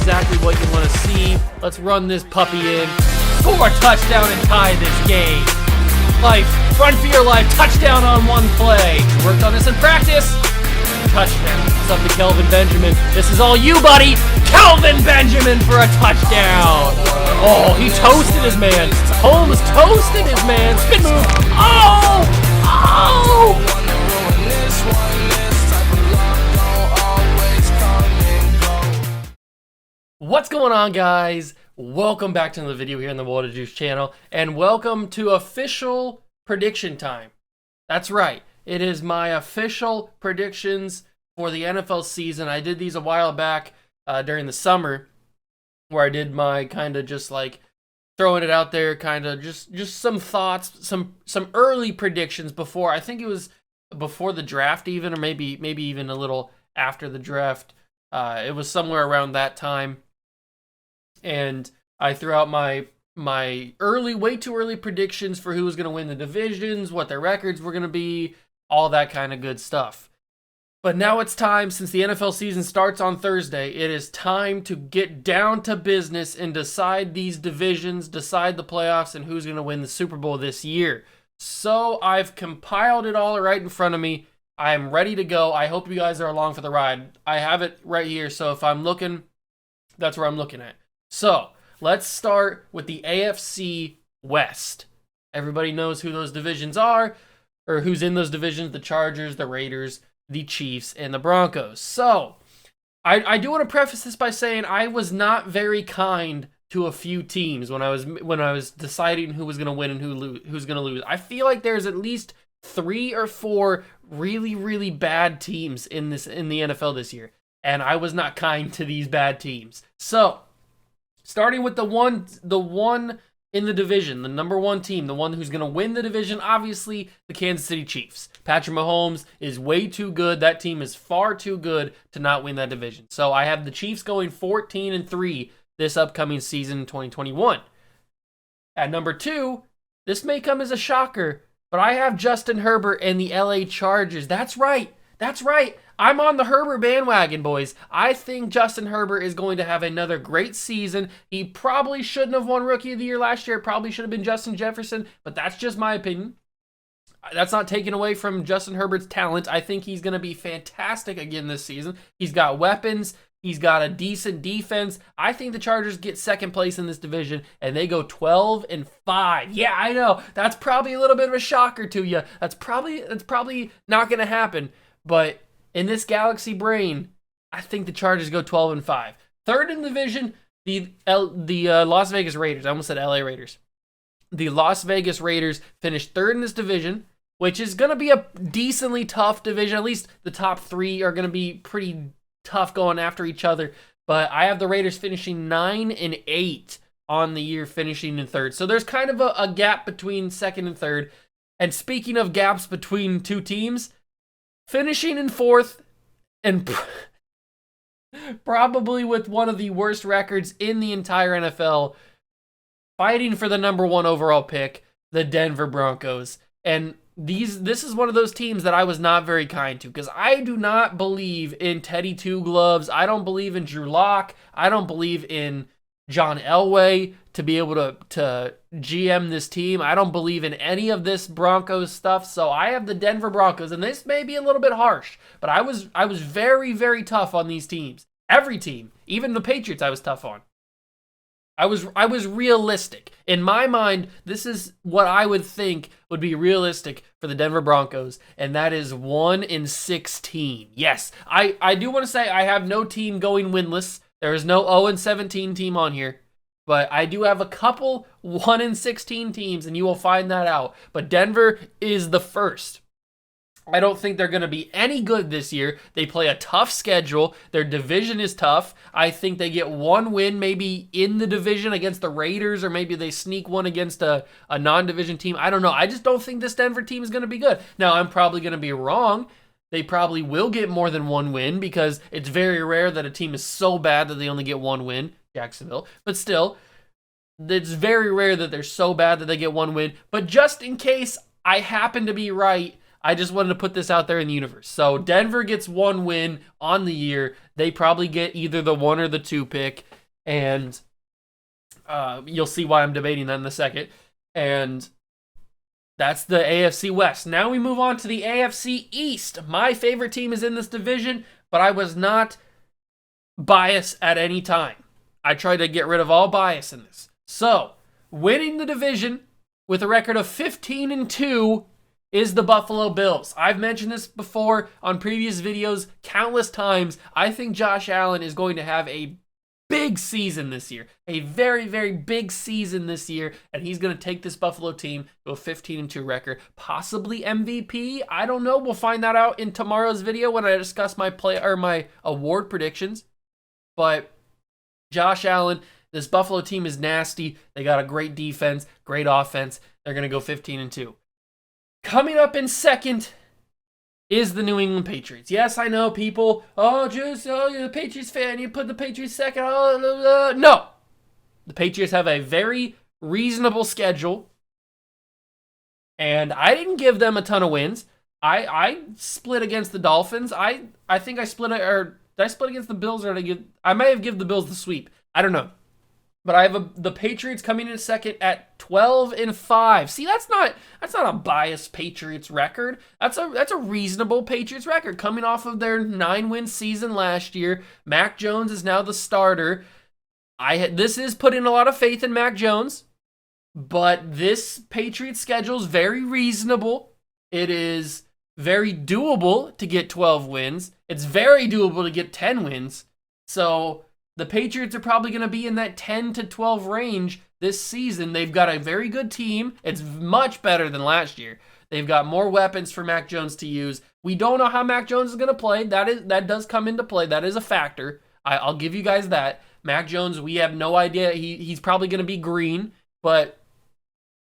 exactly what you want to see. Let's run this puppy in. Score a touchdown and tie this game. Life, run for your life, touchdown on one play. Worked on this in practice. Touchdown. It's up to Kelvin Benjamin. This is all you, buddy. Kelvin Benjamin for a touchdown. Oh, he toasted his man. Holmes toasted his man. Spin move. Oh! Oh! What's going on, guys? Welcome back to another video here on the Water Juice channel, and welcome to official prediction time. That's right. It is my official predictions for the NFL season. I did these a while back during the summer, where I did my kind of just like throwing it out there, kind of just some thoughts, some early predictions before. I think it was before the draft even, or maybe even a little after the draft. It was somewhere around that time. And I threw out my way too early predictions for who was going to win the divisions, what their records were going to be, all that kind of good stuff. But now it's time, since the NFL season starts on Thursday, it is time to get down to business and decide these divisions, decide the playoffs, and who's going to win the Super Bowl this year. So I've compiled it all right in front of me. I am ready to go. I hope you guys are along for the ride. I have it right here, so if I'm looking, that's where I'm looking at. So, let's start with the AFC West. Everybody knows who those divisions are, or who's in those divisions: the Chargers, the Raiders, the Chiefs, and the Broncos. So, I do want to preface this by saying I was not very kind to a few teams when I was deciding who was going to win and who's going to lose. I feel like there's at least 3 or 4 really, really bad teams in the NFL this year, and I was not kind to these bad teams. So, starting with the one in the division, the number 1 team, the one who's going to win the division, obviously the Kansas City Chiefs. Patrick Mahomes is way too good. That team is far too good to not win that division. So I have the Chiefs going 14-3 this upcoming season in 2021. At number 2, this may come as a shocker, but I have Justin Herbert and the LA Chargers. That's right. I'm on the Herbert bandwagon, boys. I think Justin Herbert is going to have another great season. He probably shouldn't have won Rookie of the Year last year. It probably should have been Justin Jefferson, but that's just my opinion. That's not taken away from Justin Herbert's talent. I think he's going to be fantastic again this season. He's got weapons. He's got a decent defense. I think the Chargers get second place in this division, and they go 12-5. Yeah, I know. That's probably a little bit of a shocker to you. That's probably not going to happen, but in this galaxy brain, I think the Chargers go 12-5. Third in the division, the Las Vegas Raiders. I almost said LA Raiders. The Las Vegas Raiders finished third in this division, which is going to be a decently tough division. At least the top 3 are going to be pretty tough going after each other. But I have the Raiders finishing 9-8 on the year, finishing in third. So there's kind of a gap between second and third. And speaking of gaps between two teams, finishing in fourth and probably with one of the worst records in the entire NFL, fighting for the number 1 overall pick, the Denver Broncos. And this is one of those teams that I was not very kind to, because I do not believe in Teddy Two Gloves. I don't believe in Drew Lock. I don't believe in John Elway to be able to GM this team. I don't believe in any of this Broncos stuff, so I have the Denver Broncos, and this may be a little bit harsh, but I was very, very tough on these teams. Every team, even the Patriots, I was tough on. I was realistic. In my mind, this is what I would think would be realistic for the Denver Broncos, and that is 1-16. Yes, I do want to say I have no team going winless. There is no 0-17 team on here, but I do have a couple 1-16 teams, and you will find that out. But Denver is the first. I don't think they're going to be any good this year. They play a tough schedule. Their division is tough. I think they get 1 win maybe in the division against the Raiders, or maybe they sneak one against a non-division team. I don't know. I just don't think this Denver team is going to be good. Now, I'm probably going to be wrong. They probably will get more than 1 win, because it's very rare that a team is so bad that they only get 1 win, Jacksonville. But still, it's very rare that they're so bad that they get 1 win. But just in case I happen to be right, I just wanted to put this out there in the universe. So Denver gets 1 win on the year. They probably get either the 1 or the 2 pick. And you'll see why I'm debating that in a second. And that's the AFC West. Now we move on to the AFC East. My favorite team is in this division, but I was not biased at any time. I tried to get rid of all bias in this. So, winning the division with a record of 15-2 is the Buffalo Bills. I've mentioned this before on previous videos countless times. I think Josh Allen is going to have a big season this year. A very, very big season this year. And he's going to take this Buffalo team to a 15-2 record. Possibly MVP. I don't know. We'll find that out in tomorrow's video when I discuss my award predictions. But Josh Allen, this Buffalo team is nasty. They got a great defense, great offense. They're going to go 15-2. Coming up in second is the New England Patriots. Yes, I know people, you're a Patriots fan, you put the Patriots second. No. The Patriots have a very reasonable schedule, and I didn't give them a ton of wins. I split against the Dolphins. I think I split, or did I split against the Bills, or I may have given the Bills the sweep. I don't know. But I have the Patriots coming in second at 12-5. See, that's not a biased Patriots record. That's a reasonable Patriots record coming off of their 9-win season last year. Mac Jones is now the starter. This is putting a lot of faith in Mac Jones, but this Patriots schedule is very reasonable. It is very doable to get 12 wins. It's very doable to get 10 wins. So the Patriots are probably going to be in that 10-12 range this season. They've got a very good team. It's much better than last year. They've got more weapons for Mac Jones to use. We don't know how Mac Jones is going to play. That does come into play. That is a factor. I'll give you guys that. Mac Jones, we have no idea. He's probably going to be green, but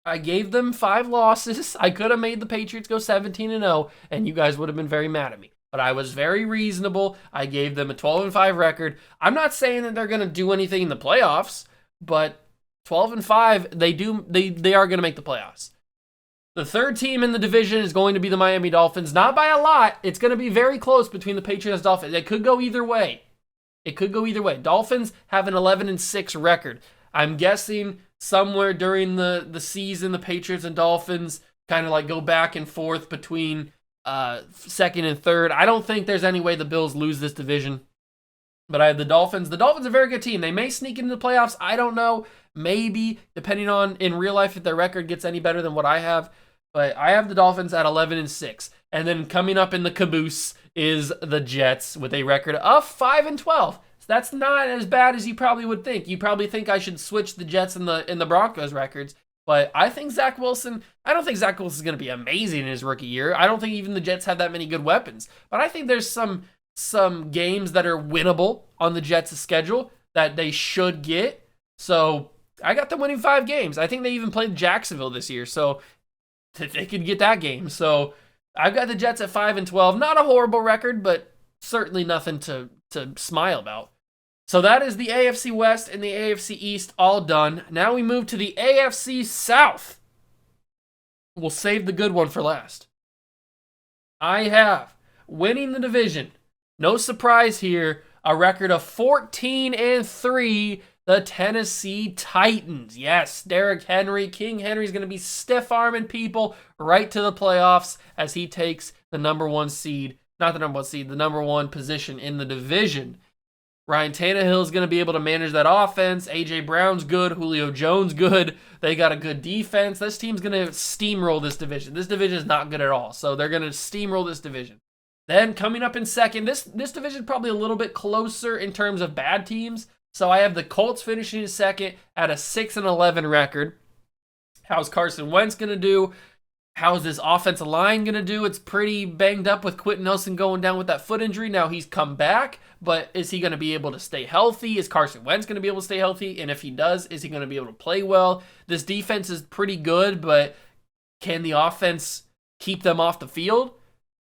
I gave them 5 losses. I could have made the Patriots go 17-0, and you guys would have been very mad at me. But I was very reasonable. I gave them a 12-5 record. I'm not saying that they're going to do anything in the playoffs, but 12-5, they are going to make the playoffs. The third team in the division is going to be the Miami Dolphins. Not by a lot. It's going to be very close between the Patriots and Dolphins. It could go either way. Dolphins have an 11-6 record. I'm guessing somewhere during the season, the Patriots and Dolphins kind of like go back and forth between second and third. I don't think there's any way the Bills lose this division, but I have the Dolphins. The Dolphins are a very good team. They may sneak into the playoffs. I don't know. Maybe, depending on in real life if their record gets any better than what I have. But I have the Dolphins at 11-6. And then coming up in the caboose is the Jets with a record of 5-12. So that's not as bad as you probably would think. You probably think I should switch the Jets and the Broncos records. But I don't think Zach Wilson is going to be amazing in his rookie year. I don't think even the Jets have that many good weapons. But I think there's some games that are winnable on the Jets' schedule that they should get. So I got them winning 5 games. I think they even played Jacksonville this year, so they could get that game. So I've got the Jets at 5-12. Not a horrible record, but certainly nothing to smile about. So that is the AFC West and the AFC East all done. Now we move to the AFC South. We'll save the good one for last. I have winning the division. No surprise here. A record of 14-3. The Tennessee Titans. Yes, Derrick Henry. King Henry's going to be stiff-arming people right to the playoffs as he takes the number 1 seed. Not the number 1 seed, the number 1 position in the division. Ryan Tannehill is going to be able to manage that offense. A.J. Brown's good. Julio Jones good. They got a good defense. This team's going to steamroll this division. This division is not good at all, so they're going to steamroll this division. Then coming up in second, this division is probably a little bit closer in terms of bad teams. So I have the Colts finishing in second at a 6-11 record. How's Carson Wentz going to do? How's this offensive line going to do? It's pretty banged up with Quentin Nelson going down with that foot injury. Now he's come back, but is he going to be able to stay healthy? Is Carson Wentz going to be able to stay healthy? And if he does, is he going to be able to play well? This defense is pretty good, but can the offense keep them off the field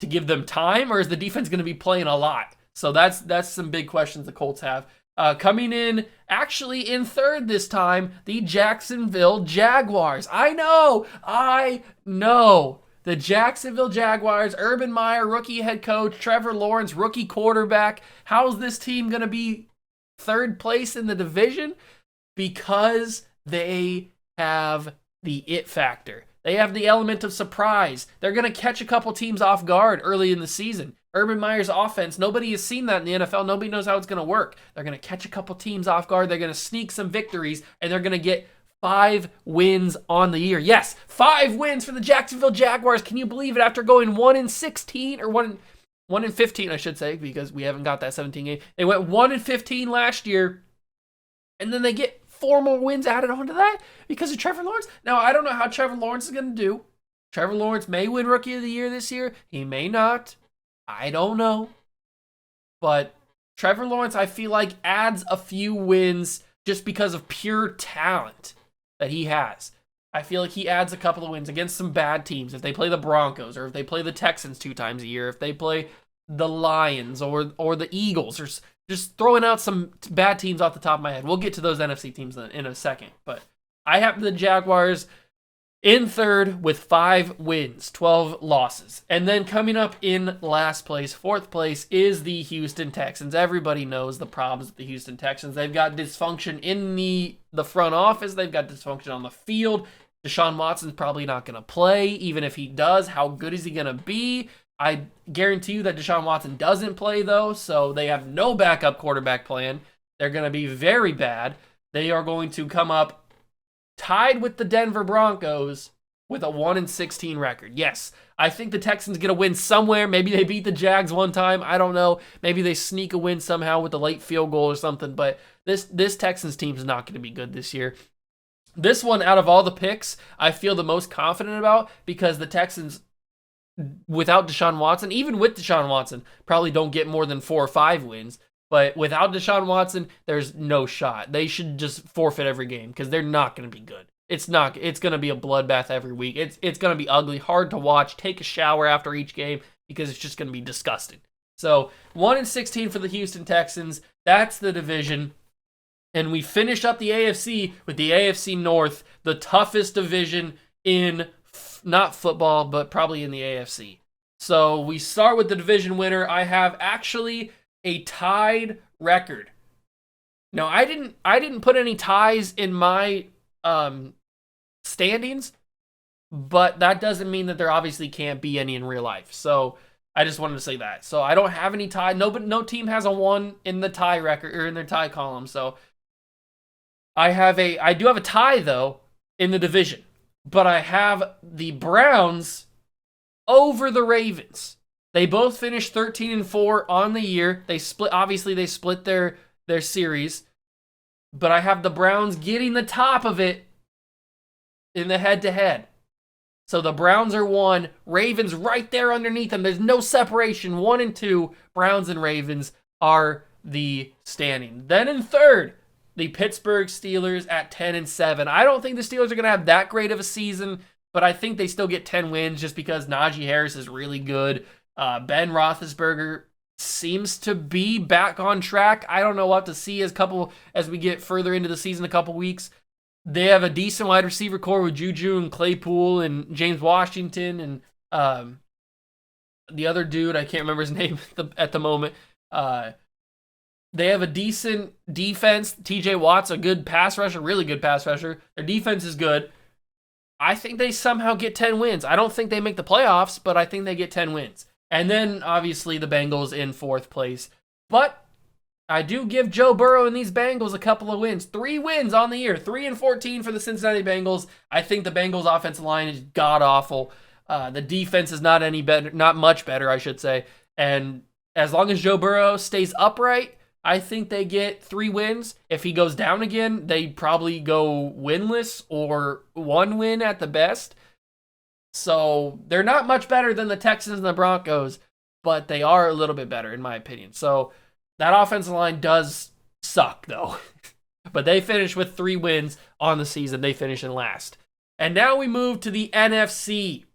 to give them time? Or is the defense going to be playing a lot? So that's some big questions the Colts have. Coming in, actually in third this time, the Jacksonville Jaguars. I know. The Jacksonville Jaguars, Urban Meyer, rookie head coach, Trevor Lawrence, rookie quarterback. How's this team going to be third place in the division because they have the it factor. They have the element of surprise. They're going to catch a couple teams off guard early in the season. Urban Meyer's offense, nobody has seen that in the NFL. Nobody knows how it's going to work. They're going to catch a couple teams off guard. They're going to sneak some victories, and they're going to get 5 wins on the year. Yes, 5 wins for the Jacksonville Jaguars. Can you believe it? After going 1-16 or 1-15, I should say, because we haven't got that 17 game. They went 1-15 last year, and then they get 4 more wins added onto that because of Trevor Lawrence. Now, I don't know how Trevor Lawrence is going to do. Trevor Lawrence may win Rookie of the Year this year. He may not. I don't know. But Trevor Lawrence, I feel like, adds a few wins just because of pure talent that he has. I feel like he adds a couple of wins against some bad teams. If they play the Broncos, or if they play the Texans 2 times a year, if they play the Lions or the Eagles, or just throwing out some bad teams off the top of my head. We'll get to those NFC teams in a second. But I have the Jaguars in third with 5 wins, 12 losses. And then coming up in last place, 4th place, is the Houston Texans. Everybody knows the problems with the Houston Texans. They've got dysfunction in the front office. They've got dysfunction on the field. Deshaun Watson's probably not going to play. Even if he does, how good is he going to be? I guarantee you that Deshaun Watson doesn't play, though, so they have no backup quarterback plan. They're going to be very bad. They are going to come up tied with the Denver Broncos with a 1-16 record. Yes, I think the Texans get a win somewhere. Maybe they beat the Jags one time. I don't know. Maybe they sneak a win somehow with a late field goal or something, but this Texans team is not going to be good this year. This one, out of all the picks, I feel the most confident about because the Texans, without Deshaun Watson, even with Deshaun Watson, probably don't get more than 4 or 5 wins. But without Deshaun Watson, there's no shot. They should just forfeit every game because they're not going to be good. It's going to be a bloodbath every week. It's going to be ugly, hard to watch. Take a shower after each game because it's just going to be disgusting. So 1-16 for the Houston Texans. That's the division. And we finish up the AFC with the AFC North, the toughest division in not football, but probably in the AFC. So we start with the division winner. I have actually a tied record. Now, I didn't put any ties in my standings, but that doesn't mean that there obviously can't be any in real life. So I just wanted to say that. So I don't have any tie. No team has a 1 in the tie record or in their tie column. So I do have a tie though in the division, but I have the Browns over the Ravens. They both finished 13-4 on the year. They split their series, but I have the Browns getting the top of it in the head-to-head. So the Browns are 1, Ravens right there underneath them. There's no separation. 1 and 2, Browns and Ravens are the standing. Then in third, the Pittsburgh Steelers at 10-7. I don't think the Steelers are going to have that great of a season, but I think they still get 10 wins just because Najee Harris is really good. Ben Roethlisberger seems to be back on track. I don't know what to see as we get further into the season, a couple weeks. They have a decent wide receiver core with Juju and Claypool and James Washington and the other dude, I can't remember his name at the moment. They have a decent defense. TJ Watt's a good pass rusher, really good pass rusher. Their defense is good. I think they somehow get 10 wins. I don't think they make the playoffs, but I think they get 10 wins. And then, obviously, the Bengals in 4th place. But I do give Joe Burrow and these Bengals a couple of wins. 3 wins on the year. 3-14 for the Cincinnati Bengals. I think the Bengals' offensive line is god-awful. The defense is not any better, not much better, I should say. And as long as Joe Burrow stays upright, I think they get 3 wins. If he goes down again, they probably go winless or 1 win at the best. So they're not much better than the Texans and the Broncos, but they are a little bit better in my opinion. So that offensive line does suck though. But they finish with 3 wins on the season. They finish in last. And now we move to the NFC.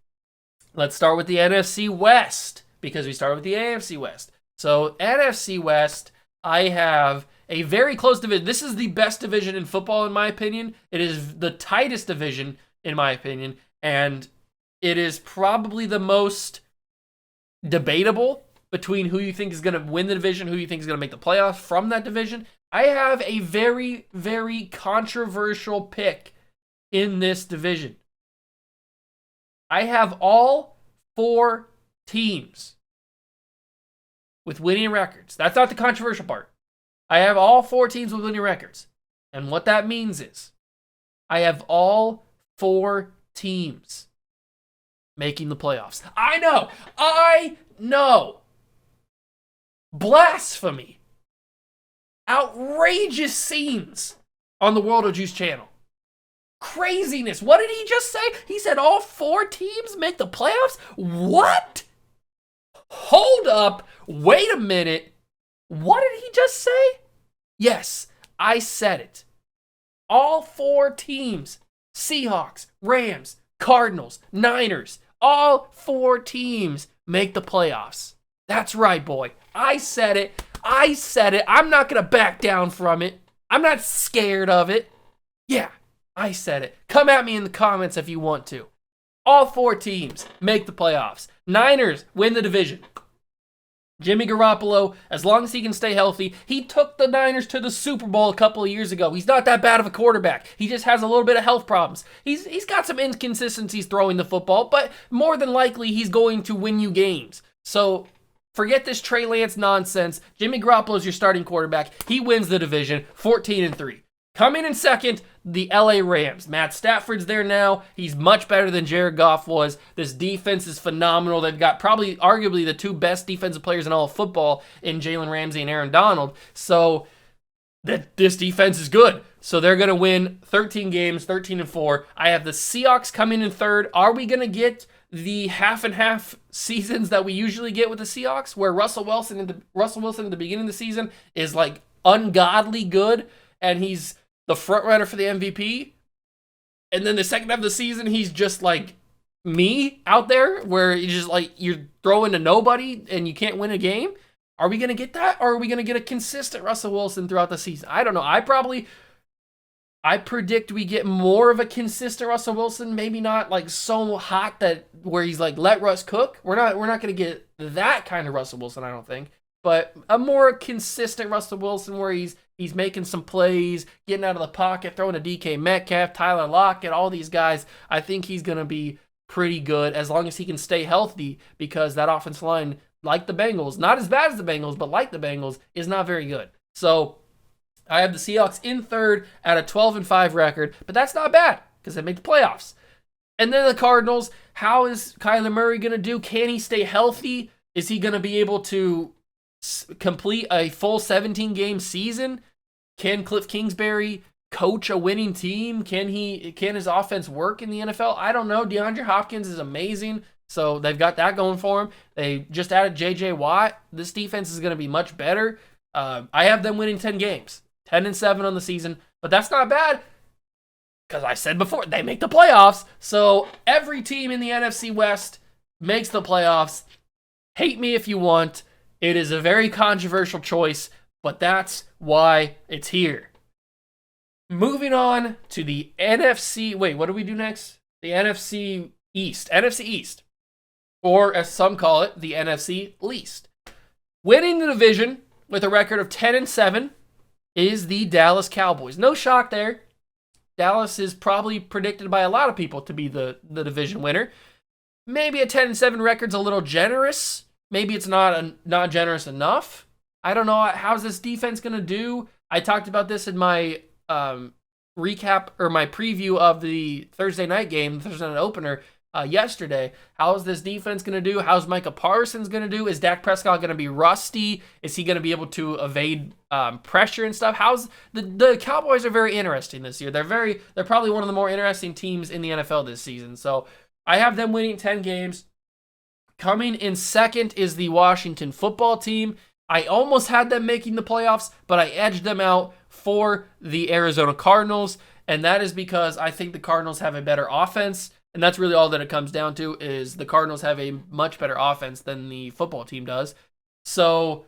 Let's start with the NFC West because we started with the AFC West. So NFC West, I have a very close division. This is the best division in football in my opinion. It is the tightest division in my opinion. And it is probably the most debatable between who you think is going to win the division, who you think is going to make the playoffs from that division. I have a very, very controversial pick in this division. I have all 4 teams with winning records. That's not the controversial part. I have all 4 teams with winning records. And what that means is I have all 4 teams making the playoffs. I know. Blasphemy. Outrageous scenes on the World of Juice channel. Craziness. What did he just say? He said all 4 teams make the playoffs? What? Hold up. Wait a minute. What did he just say? Yes, I said it. All 4 teams, Seahawks, Rams, Cardinals, Niners, all 4 teams make the playoffs. That's right, boy. I said it. I'm not going to back down from it. I'm not scared of it. Yeah, I said it. Come at me in the comments if you want to. All 4 teams make the playoffs. Niners win the division. Jimmy Garoppolo, as long as he can stay healthy, he took the Niners to the Super Bowl a couple of years ago. He's not that bad of a quarterback. He just has a little bit of health problems. He's got some inconsistencies throwing the football, but more than likely he's going to win you games. So forget this Trey Lance nonsense. Jimmy Garoppolo is your starting quarterback. He wins the division, 14-3. Coming in second, the LA Rams. Matt Stafford's there now. He's much better than Jared Goff was. This defense is phenomenal. They've got probably arguably the 2 best defensive players in all of football in Jalen Ramsey and Aaron Donald. So this defense is good. So they're going to win 13 games, 13-4. I have the Seahawks coming in third. Are we going to get the half and half seasons that we usually get with the Seahawks, where Russell Wilson at the beginning of the season is like ungodly good and he's the front runner for the MVP, and then the second half of the season, he's just like me out there, where you're just like, you're throwing to nobody and you can't win a game? Are we going to get that, or are we going to get a consistent Russell Wilson throughout the season? I don't know. I predict we get more of a consistent Russell Wilson, maybe not like so hot that where he's like, let Russ cook. We're not going to get that kind of Russell Wilson, I don't think, but a more consistent Russell Wilson where he's making some plays, getting out of the pocket, throwing to DK Metcalf, Tyler Lockett, all these guys. I think he's going to be pretty good as long as he can stay healthy, because that offensive line, like the Bengals, not as bad as the Bengals, but like the Bengals, is not very good. So I have the Seahawks in third at a 12-5 record, but that's not bad because they made the playoffs. And then the Cardinals, how is Kyler Murray going to do? Can he stay healthy? Is he going to be able to complete a full 17-game season? Can Cliff Kingsbury coach a winning team? Can his offense work in the NFL? I don't know. DeAndre Hopkins is amazing, so they've got that going for him. They just added J.J. Watt. This defense is going to be much better. I have them winning 10 games, 10-7 on the season, but that's not bad because I said before, they make the playoffs. So every team in the NFC West makes the playoffs. Hate me if you want. It is a very controversial choice, but that's why it's here. Moving on to the NFC. Wait, what do we do next? The NFC East. NFC East. Or as some call it, the NFC Least. Winning the division with a record of 10-7 is the Dallas Cowboys. No shock there. Dallas is probably predicted by a lot of people to be the division winner. Maybe a 10-7 record's a little generous. Maybe it's not generous enough. I don't know. How's this defense going to do? I talked about this in my recap or my preview of the Thursday night game, Thursday night opener yesterday. How's this defense going to do? How's Micah Parsons going to do? Is Dak Prescott going to be rusty? Is he going to be able to evade pressure and stuff? How's the Cowboys are very interesting this year. They're probably one of the more interesting teams in the NFL this season. So I have them winning 10 games. Coming in second is the Washington football team. I almost had them making the playoffs, but I edged them out for the Arizona Cardinals, and that is because I think the Cardinals have a better offense, and that's really all that it comes down to, is the Cardinals have a much better offense than the football team does. So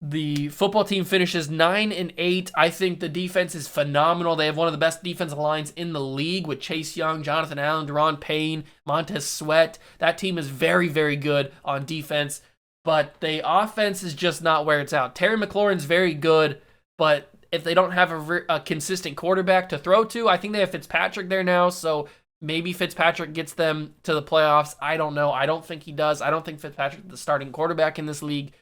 the football team finishes 9-8. I think the defense is phenomenal. They have one of the best defensive lines in the league with Chase Young, Jonathan Allen, Deron Payne, Montez Sweat. That team is very, very good on defense, but the offense is just not where it's at. Terry McLaurin's very good, but if they don't have a consistent quarterback to throw to. I think they have Fitzpatrick there now, so maybe Fitzpatrick gets them to the playoffs. I don't know. I don't think he does. I don't think Fitzpatrick is the starting quarterback in this league,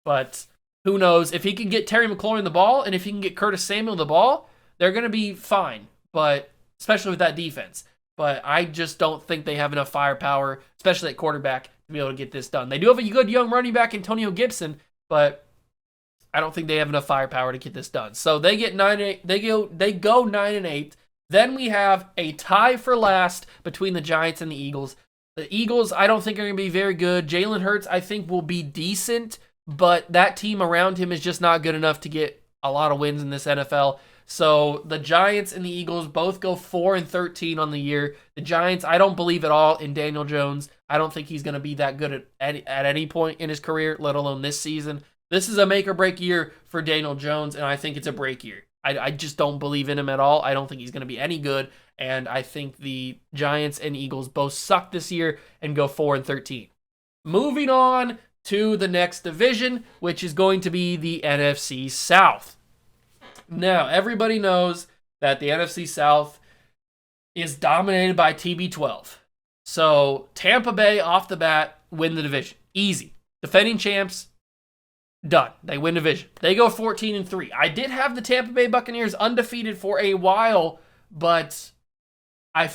but who knows? If he can get Terry McLaurin the ball and if he can get Curtis Samuel the ball, they're going to be fine, but especially with that defense. But I just don't think they have enough firepower, especially at quarterback, to be able to get this done. They do have a good young running back, Antonio Gibson, but I don't think they have enough firepower to get this done. So they get 9-8. They go 9-8. Then we have a tie for last between the Giants and the Eagles. The Eagles, I don't think are going to be very good. Jalen Hurts, I think, will be decent, but that team around him is just not good enough to get a lot of wins in this NFL. So the Giants and the Eagles both go 4-13 on the year. The Giants, I don't believe at all in Daniel Jones. I don't think he's going to be that good at any point in his career, let alone this season. This is a make or break year for Daniel Jones, and I think it's a break year. I just don't believe in him at all. I don't think he's going to be any good, and I think the Giants and Eagles both suck this year and go 4-13. Moving on to the next division, which is going to be the NFC South. Now, everybody knows that the NFC South is dominated by TB12. So, Tampa Bay off the bat win the division. Easy. Defending champs, done. They win division. They go 14-3. I did have the Tampa Bay Buccaneers undefeated for a while, but I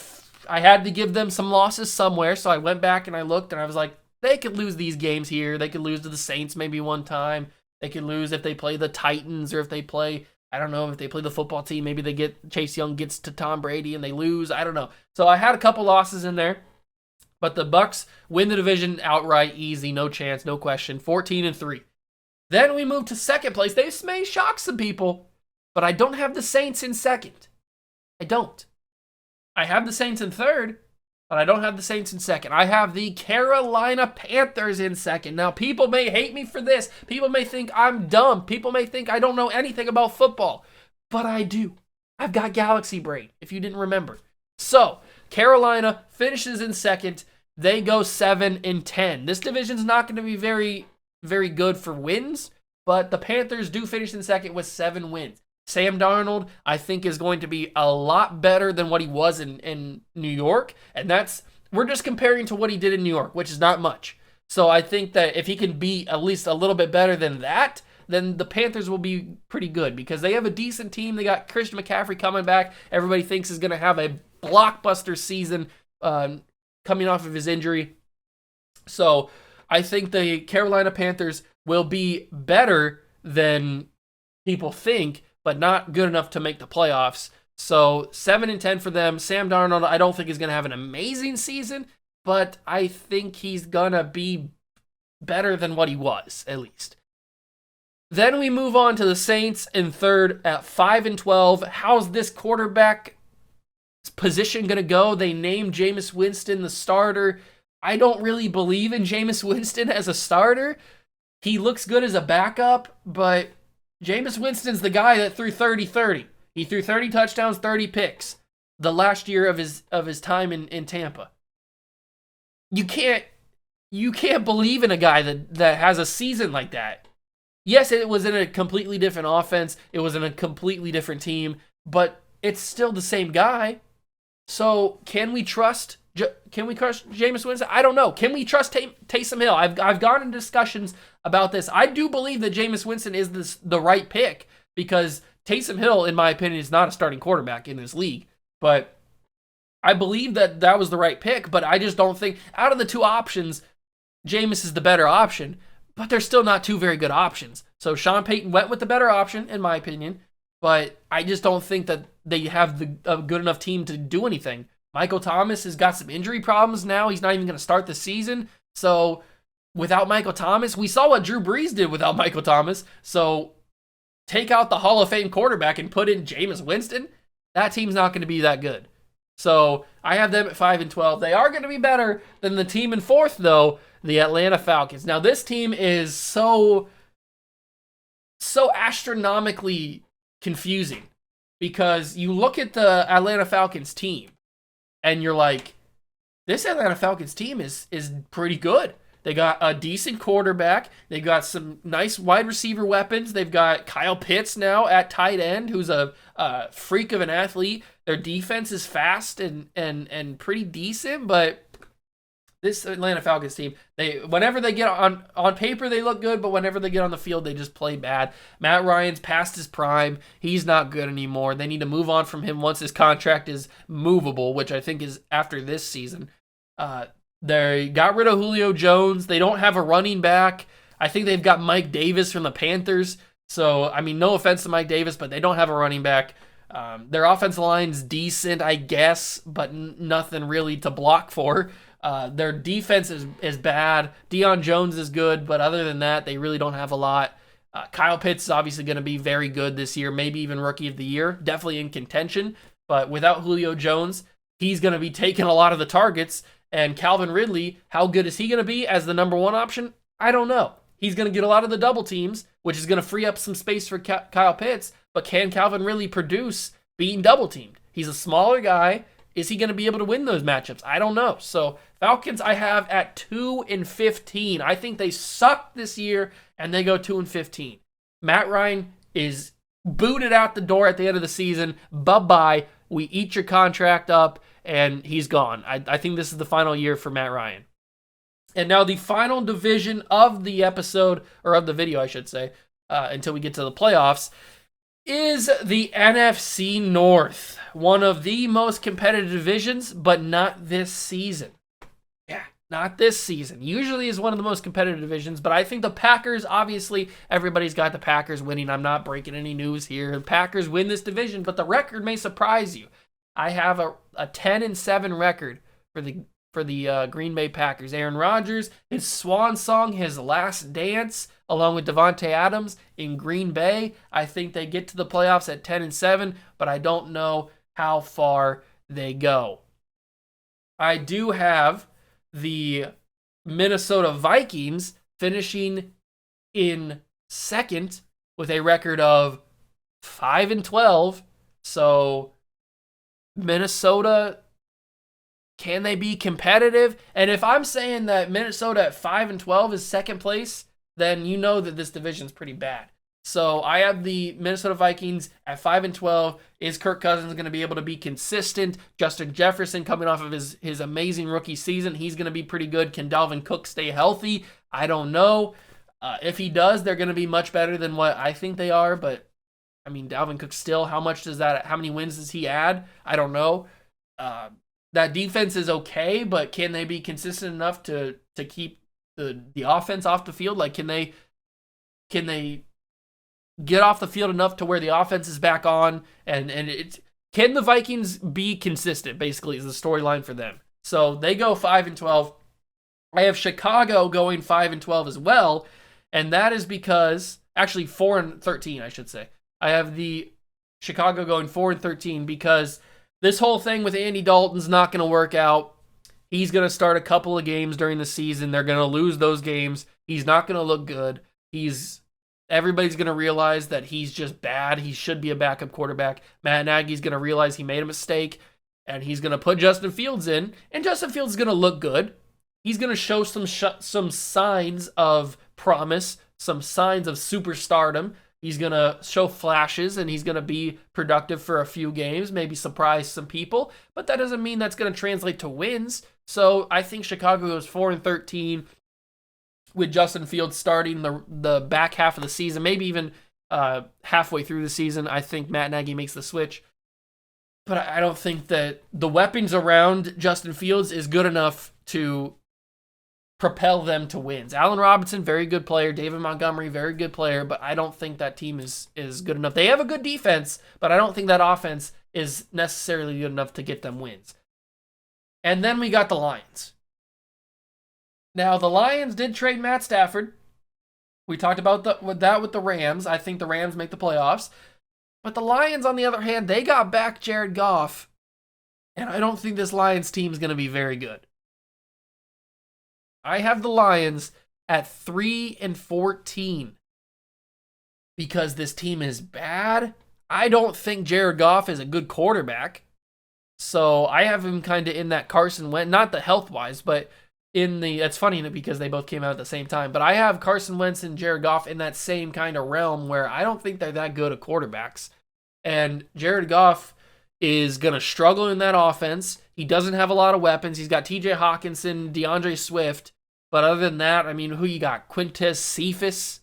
had to give them some losses somewhere, so I went back and I looked and I was like, they could lose these games here. They could lose to the Saints maybe one time. They could lose if they play the Titans or if they play, I don't know, if they play the football team, maybe they get Chase Young gets to Tom Brady and they lose. I don't know. So I had a couple losses in there, but the Bucs win the division outright, easy, no chance, no question, 14-3. Then we move to second place. This may shock some people, but I don't have the Saints in second. I don't. I have the Saints in third, but I don't have the Saints in second. I have the Carolina Panthers in second. Now, people may hate me for this. People may think I'm dumb. People may think I don't know anything about football, but I do. I've got galaxy brain, if you didn't remember. So, Carolina finishes in second. They go 7-10. This division's not going to be very good for wins, but the Panthers do finish in second with 7 wins. Sam Darnold, I think, is going to be a lot better than what he was in New York, and we're just comparing to what he did in New York, which is not much. So I think that if he can be at least a little bit better than that, then the Panthers will be pretty good because they have a decent team. They got Christian McCaffrey coming back. Everybody thinks is going to have a blockbuster season coming off of his injury. So I think the Carolina Panthers will be better than people think, but not good enough to make the playoffs. So 7-10 for them. Sam Darnold, I don't think is going to have an amazing season, but I think he's going to be better than what he was, at least. Then we move on to the Saints in third at 5-12. How's this quarterback position going to go? They named Jameis Winston the starter. I don't really believe in Jameis Winston as a starter. He looks good as a backup, but Jameis Winston's the guy that threw 30-30. He threw 30 touchdowns, 30 picks the last year of his time in Tampa. You can't believe in a guy that has a season like that. Yes, it was in a completely different offense. It was in a completely different team, but it's still the same guy. So can we trust Jameis Winston? I don't know. Can we trust Taysom Hill? I've gone in discussions about this. I do believe that Jameis Winston is the right pick because Taysom Hill, in my opinion, is not a starting quarterback in this league. But I believe that was the right pick, but I just don't think, out of the two options, Jameis is the better option, but they're still not two very good options. So Sean Payton went with the better option, in my opinion, but I just don't think that they have a good enough team to do anything. Michael Thomas has got some injury problems now. He's not even going to start the season. So without Michael Thomas, we saw what Drew Brees did without Michael Thomas. So take out the Hall of Fame quarterback and put in Jameis Winston. That team's not going to be that good. So I have them at 5-12. They are going to be better than the team in fourth, though, the Atlanta Falcons. Now, this team is so astronomically confusing because you look at the Atlanta Falcons team and you're like, this Atlanta Falcons team is pretty good. They got a decent quarterback. They got some nice wide receiver weapons. They've got Kyle Pitts now at tight end, who's a freak of an athlete. Their defense is fast and pretty decent, but this Atlanta Falcons team, whenever they get on paper, they look good, but whenever they get on the field, they just play bad. Matt Ryan's past his prime. He's not good anymore. They need to move on from him once his contract is movable, which I think is after this season. They got rid of Julio Jones. They don't have a running back. I think they've got Mike Davis from the Panthers. So, I mean, no offense to Mike Davis, but they don't have a running back. Their offensive line's decent, I guess, but nothing really to block for. Their defense is bad. Deion Jones is good, but other than that, they really don't have a lot. Kyle Pitts is obviously going to be very good this year, maybe even Rookie of the Year, definitely in contention. But without Julio Jones, he's going to be taking a lot of the targets. And Calvin Ridley, how good is he going to be as the number one option? I don't know. He's going to get a lot of the double teams, which is going to free up some space for Kyle Pitts. But can Calvin Ridley produce being double teamed? He's a smaller guy. Is he going to be able to win those matchups? I don't know. So Falcons I have at 2-15. I think they suck this year and they go 2-15. Matt Ryan is booted out the door at the end of the season. Bye-bye. We eat your contract up and he's gone. I think this is the final year for Matt Ryan. And now the final division of the episode, or of the video, I should say, until we get to the playoffs, is the NFC North. One of the most competitive divisions, but not this season. Yeah, not this season. Usually is one of the most competitive divisions, but I think the Packers, obviously, everybody's got the Packers winning. I'm not breaking any news here. The Packers win this division, but the record may surprise you. I have a 10-7 record for the Green Bay Packers. Aaron Rodgers, his swan song, his last dance, along with Devontae Adams in Green Bay. I think they get to the playoffs at 10-7, but I don't know how far they go. I do have the Minnesota Vikings finishing in second with a record of 5-12. So Minnesota, can they be competitive? And if I'm saying that Minnesota at 5-12 is second place, then you know that this division's pretty bad. So I have the Minnesota Vikings at 5-12. Is Kirk Cousins going to be able to be consistent? Justin Jefferson coming off of his amazing rookie season, he's going to be pretty good. Can Dalvin Cook stay healthy? I don't know. If he does, they're going to be much better than what I think they are. But I mean, Dalvin Cook still, how many wins does he add? I don't know. That defense is okay, but can they be consistent enough to keep the offense off the field? Like, can they get off the field enough to where the offense is back on? And can the Vikings be consistent, basically, is the storyline for them. So they go 5-12. I have Chicago going 5-12 as well, and that is because, actually 4-13, I should say. I have the Chicago going 4-13 because this whole thing with Andy Dalton's not going to work out. He's going to start a couple of games during the season. They're going to lose those games. He's not going to look good. Everybody's going to realize that he's just bad. He should be a backup quarterback. Matt Nagy's going to realize he made a mistake, and he's going to put Justin Fields in, and Justin Fields is going to look good. He's going to show some signs of promise, some signs of superstardom. He's going to show flashes, and he's going to be productive for a few games, maybe surprise some people, but that doesn't mean that's going to translate to wins. So I think Chicago goes 4-13 with Justin Fields starting the back half of the season, maybe even halfway through the season. I think Matt Nagy makes the switch, but I don't think that the weapons around Justin Fields is good enough to propel them to wins. Allen Robinson, very good player. David Montgomery, very good player, but I don't think that team is good enough. They have a good defense, but I don't think that offense is necessarily good enough to get them wins. And then we got the Lions. Now, the Lions did trade Matt Stafford. We talked about that with the Rams. I think the Rams make the playoffs. But the Lions, on the other hand, they got back Jared Goff, and I don't think this Lions team is going to be very good. I have the Lions at 3-14 because this team is bad. I don't think Jared Goff is a good quarterback. So I have him kind of in that Carson Wentz, not the health-wise, but That's funny because they both came out at the same time, but I have Carson Wentz and Jared Goff in that same kind of realm where I don't think they're that good at quarterbacks. And Jared Goff is going to struggle in that offense. He doesn't have a lot of weapons. He's got TJ Hawkinson, DeAndre Swift. But other than that, I mean, who you got? Quintez Cephas?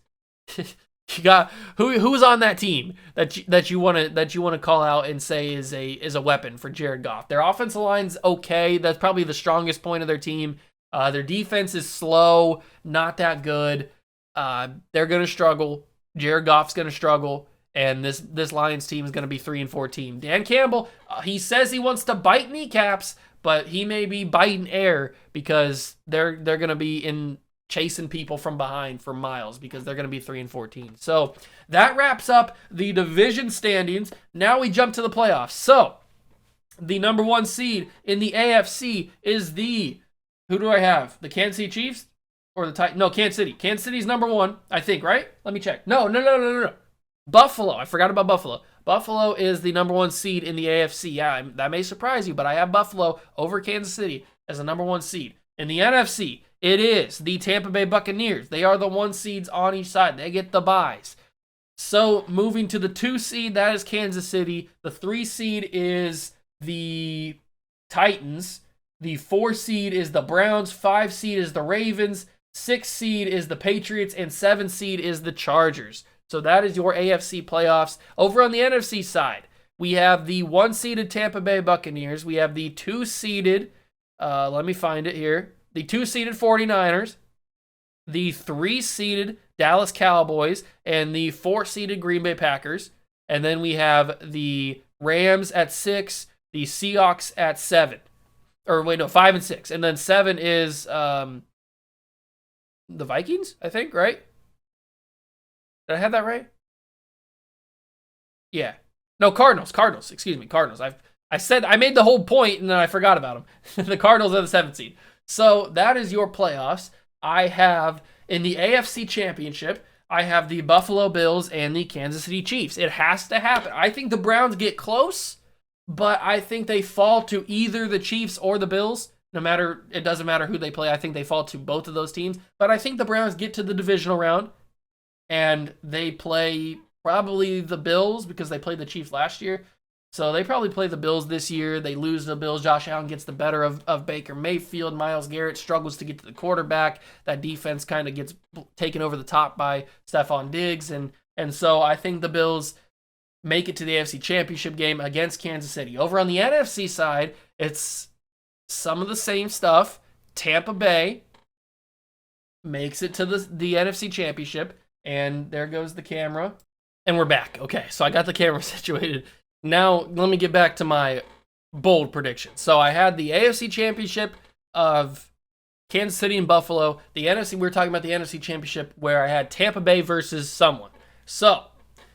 You got who's on that team that you want to call out and say is a weapon for Jared Goff? Their offensive line's okay. That's probably the strongest point of their team. Their defense is slow, not that good. They're going to struggle. Jared Goff's going to struggle. And this Lions team is going to be 3-14. Dan Campbell, he says he wants to bite kneecaps, but he may be biting air because they're going to be chasing people from behind for miles because they're going to be 3-14. So that wraps up the division standings. Now we jump to the playoffs. So the number 1 seed in the AFC is who do I have? The Kansas City Chiefs or the Titans? No, Kansas City. Kansas City's number 1, I think, right? Let me check. No. Buffalo. I forgot about Buffalo. Buffalo is the number 1 seed in the AFC. Yeah, that may surprise you, but I have Buffalo over Kansas City as the number 1 seed. In the NFC, it is the Tampa Bay Buccaneers. They are the 1 seeds on each side. They get the byes. So moving to the 2 seed, that is Kansas City. The 3 seed is the Titans. The 4 seed is the Browns. 5 seed is the Ravens. 6 seed is the Patriots. And 7 seed is the Chargers. So that is your AFC playoffs. Over on the NFC side, we have the 1-seeded Tampa Bay Buccaneers. We have the 2-seeded, let me find it here, the 2-seeded 49ers, the 3-seeded Dallas Cowboys, and the 4-seeded Green Bay Packers. And then we have the Rams at 6, the Seahawks at 7. Or wait, no, 5 and 6. And then 7 is the Vikings, I think, right? Did I have that right? Yeah. No, Cardinals. Excuse me, Cardinals. I made the whole point and then I forgot about them. The Cardinals are the 7th seed. So that is your playoffs. I have in the AFC Championship, I have the Buffalo Bills and the Kansas City Chiefs. It has to happen. I think the Browns get close, but I think they fall to either the Chiefs or the Bills. It doesn't matter who they play. I think they fall to both of those teams. But I think the Browns get to the divisional round. And they play probably the Bills because they played the Chiefs last year. So they probably play the Bills this year. They lose the Bills. Josh Allen gets the better of Baker Mayfield. Myles Garrett struggles to get to the quarterback. That defense kind of gets taken over the top by Stephon Diggs. And so I think the Bills make it to the AFC Championship game against Kansas City. Over on the NFC side, it's some of the same stuff. Tampa Bay makes it to the NFC Championship. And there goes the camera. And we're back. Okay, so I got the camera situated. Now, let me get back to my bold prediction. So I had the AFC Championship of Kansas City and Buffalo. The NFC, we were talking about the NFC Championship where I had Tampa Bay versus someone. So,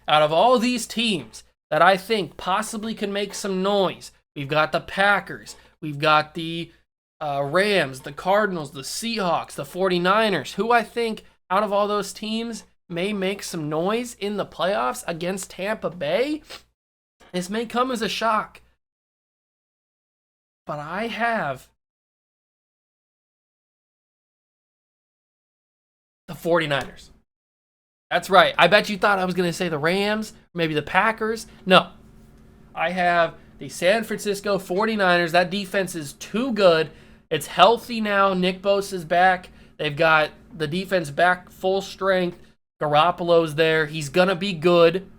out of all these teams that I think possibly can make some noise, we've got the Packers. We've got the Rams, the Cardinals, the Seahawks, the 49ers. Who I think out of all those teams may make some noise in the playoffs against Tampa Bay. This may come as a shock. But I have the 49ers. That's right. I bet you thought I was going to say the Rams, maybe the Packers. No. I have the San Francisco 49ers. That defense is too good. It's healthy now. Nick Bosa's back. They've got the defense back full strength. Garoppolo's there. He's going to be good.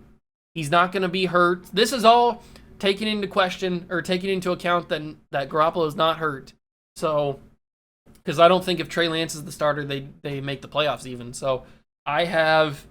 He's not going to be hurt. This is all taking into account that Garoppolo's not hurt. So, because I don't think if Trey Lance is the starter, they make the playoffs even. So, I have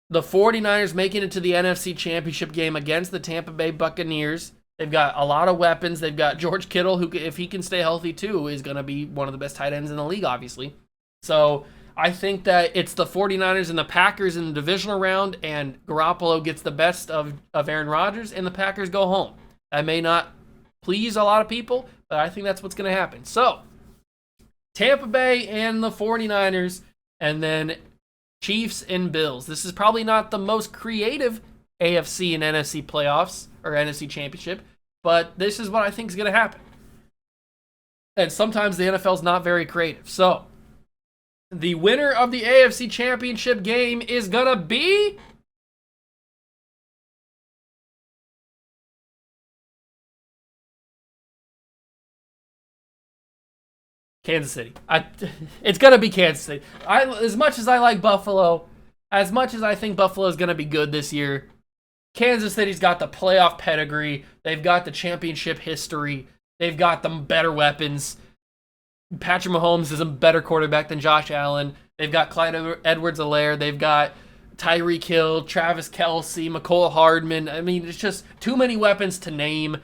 the 49ers making it to the NFC Championship game against the Tampa Bay Buccaneers. They've got a lot of weapons. They've got George Kittle, who, if he can stay healthy too, is going to be one of the best tight ends in the league, obviously. So, I think that it's the 49ers and the Packers in the divisional round, and Garoppolo gets the best of Aaron Rodgers, and the Packers go home. That may not please a lot of people, but I think that's what's going to happen. So, Tampa Bay and the 49ers, and then Chiefs and Bills. This is probably not the most creative AFC and NFC playoffs, or NFC championship, but this is what I think is going to happen. And sometimes the NFL's not very creative. So, the winner of the AFC Championship game is going to be Kansas City. It's going to be Kansas City. As much as I like Buffalo, as much as I think Buffalo is going to be good this year, Kansas City's got the playoff pedigree. They've got the championship history. They've got the better weapons. Patrick Mahomes is a better quarterback than Josh Allen. They've got Clyde Edwards-Helaire. They've got Tyreek Hill, Travis Kelce, McCole Hardman. I mean, it's just too many weapons to name.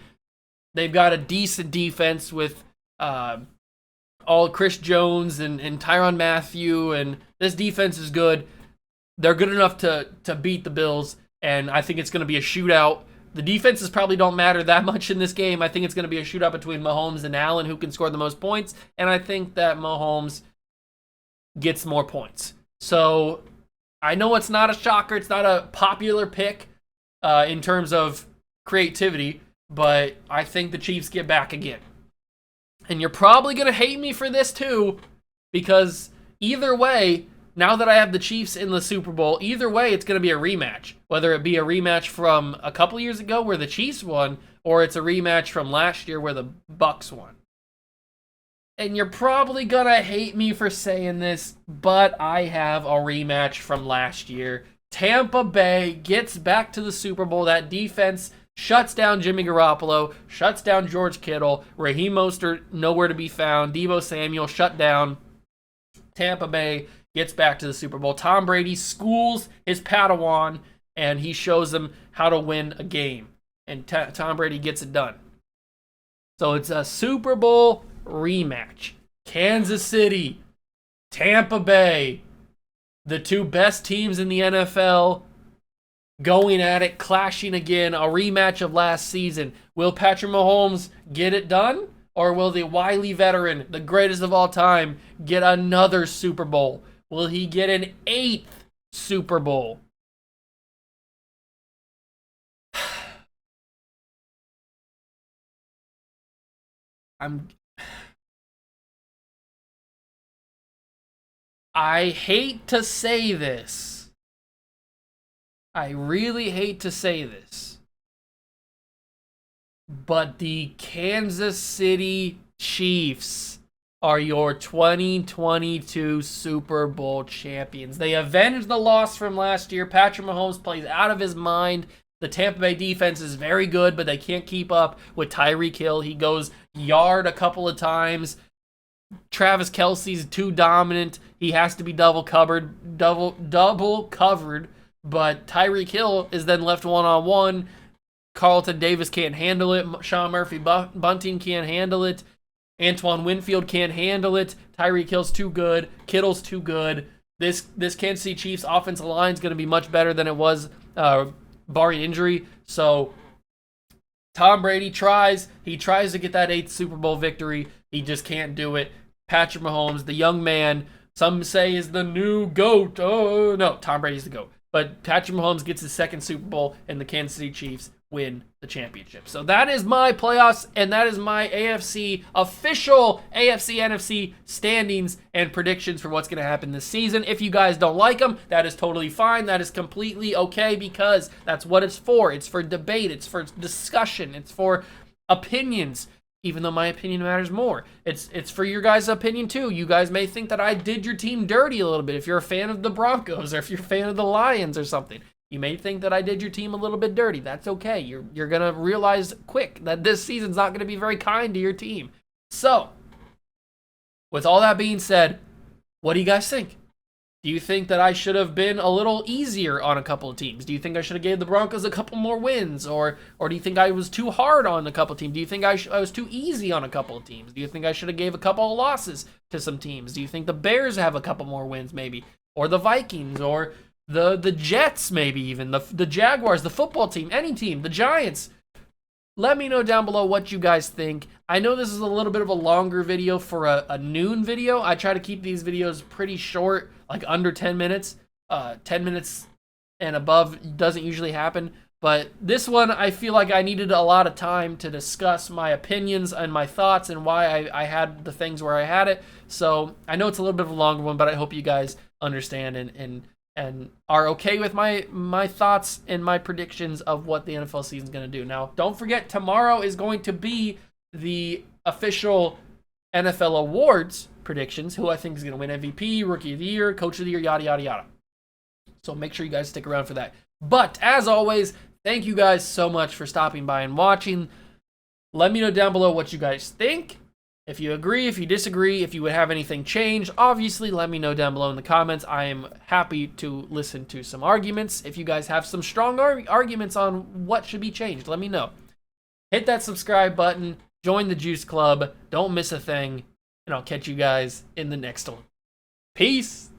They've got a decent defense with all Chris Jones and Tyrann Mathieu, and this defense is good. They're good enough to beat the Bills, and I think it's going to be a shootout. The defenses probably don't matter that much in this game. I think it's going to be a shootout between Mahomes and Allen, who can score the most points, and I think that Mahomes gets more points. So I know it's not a shocker. It's not a popular pick in terms of creativity, but I think the Chiefs get back again. And you're probably going to hate me for this too, because either way, now that I have the Chiefs in the Super Bowl, either way, it's going to be a rematch. Whether it be a rematch from a couple years ago where the Chiefs won, or it's a rematch from last year where the Bucs won. And you're probably going to hate me for saying this, but I have a rematch from last year. Tampa Bay gets back to the Super Bowl. That defense shuts down Jimmy Garoppolo, shuts down George Kittle, Raheem Mostert nowhere to be found, Deebo Samuel shut down. Tampa Bay gets back to the Super Bowl. Tom Brady schools his Padawan, and he shows them how to win a game. And Tom Brady gets it done. So it's a Super Bowl rematch. Kansas City, Tampa Bay, the two best teams in the NFL, going at it, clashing again, a rematch of last season. Will Patrick Mahomes get it done? Or will the wily veteran, the greatest of all time, get another Super Bowl? Will he get an 8th Super Bowl? I hate to say this. I really hate to say this, but the Kansas City Chiefs are your 2022 Super Bowl champions. They avenged the loss from last year. Patrick Mahomes plays out of his mind. The Tampa Bay defense is very good, but they can't keep up with Tyreek Hill. He goes yard a couple of times. Travis Kelce's too dominant. He has to be double covered. But Tyreek Hill is then left one-on-one. Carlton Davis can't handle it. Sean Murphy Bunting can't handle it. Antoine Winfield can't handle it. Tyreek Hill's too good. Kittle's too good. This Kansas City Chiefs offensive line is going to be much better than it was barring injury. So Tom Brady tries. He tries to get that 8th Super Bowl victory. He just can't do it. Patrick Mahomes, the young man, some say is the new GOAT. Oh, no, Tom Brady's the GOAT. But Patrick Mahomes gets his 2nd Super Bowl, and the Kansas City Chiefs win the championship. So that is my playoffs, and that is my official AFC NFC standings and predictions for what's going to happen this season. If you guys don't like them, that is totally fine. That is completely okay, because that's what it's for. It's for debate. It's for discussion. It's for opinions. Even though my opinion matters more. It's for your guys' opinion too. You guys may think that I did your team dirty a little bit. If you're a fan of the Broncos, or if you're a fan of the Lions or something, you may think that I did your team a little bit dirty. That's okay. You're gonna realize quick that this season's not gonna be very kind to your team. So, with all that being said, what do you guys think? Do you think that I should have been a little easier on a couple of teams? Do you think I should have gave the Broncos a couple more wins? Or do you think I was too hard on a couple of teams? Do you think I was too easy on a couple of teams? Do you think I should have gave a couple of losses to some teams? Do you think the Bears have a couple more wins maybe? Or the Vikings? Or the Jets maybe even? The Jaguars, the football team, any team, the Giants? Let me know down below what you guys think. I know this is a little bit of a longer video for a noon video. I try to keep these videos pretty short, like under 10 minutes. 10 minutes and above doesn't usually happen. But this one, I feel like I needed a lot of time to discuss my opinions and my thoughts and why I had the things where I had it. So I know it's a little bit of a longer one, but I hope you guys understand and are okay with my thoughts and my predictions of what the NFL season is going to do. Now, don't forget, tomorrow is going to be the official NFL awards predictions, who I think is going to win MVP, Rookie of the Year, Coach of the Year, yada, yada, yada. So make sure you guys stick around for that. But as always, thank you guys so much for stopping by and watching. Let me know down below what you guys think. If you agree, if you disagree, if you would have anything changed, obviously let me know down below in the comments. I am happy to listen to some arguments. If you guys have some strong arguments on what should be changed, let me know. Hit that subscribe button. Join the Juice Club. Don't miss a thing. And I'll catch you guys in the next one. Peace.